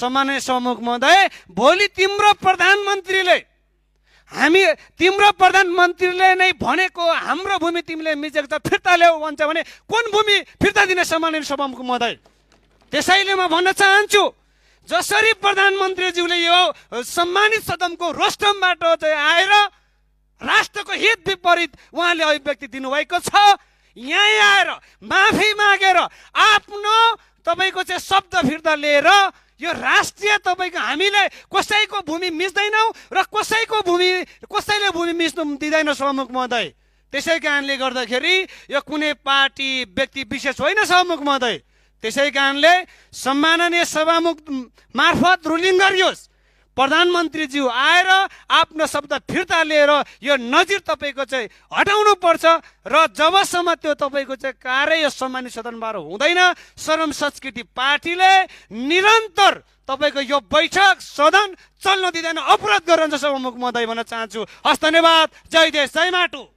सम्माननीय सभामुख महोदय, भोलि तिम्रो प्रधानमन्त्रीले नै भनेको हाम्रो भूमि तिमीले मिचेको छ फिर्ता ल्याऊ भन्छ भने कुन भूमि फिर्ता दिने सम्माननीय सभामुख महोदय? त्यसैले म भन्न चाहन्छु, जसरी प्रधानमन्त्रीज्यूले यो सम्मानित सदनको रोस्टमबाट चाहिँ आएर राष्ट्रको हित विपरीत उहाँले अभिव्यक्ति दिनुभएको छ, यहीँ आएर माफी मागेर आफ्नो तपाईँको चाहिँ शब्द फिर्ता लिएर यो राष्ट्रिय तपाईँको हामीले कसैको भूमि मिच्दैनौँ र कसैले भूमि मिच्नु दिँदैन सभामुख महोदय। त्यसै कारणले गर्दाखेरि यो कुनै पार्टी व्यक्ति विशेष होइन सभामुख महोदय। त्यसै कारणले सम्माननीय सभामुख मार्फत रुलिङ गरियोस्, प्रधानमन्त्रीज्यू आएर आफ्नो शब्द फिर्ता लिएर यो नजिर तपाईँको चाहिँ हटाउनु पर्छ र जबसम्म त्यो तपाईँको चाहिँ कार्य यो सम्मानित सदनबाट हुँदैन, श्रम संस्कृति पार्टीले निरन्तर तपाईँको यो बैठक सदन चल्न दिँदैन, अवरोध गरेर सभामुख महोदय भन्न चाहन्छु। हस्, धन्यवाद। जय देश, जय माटो।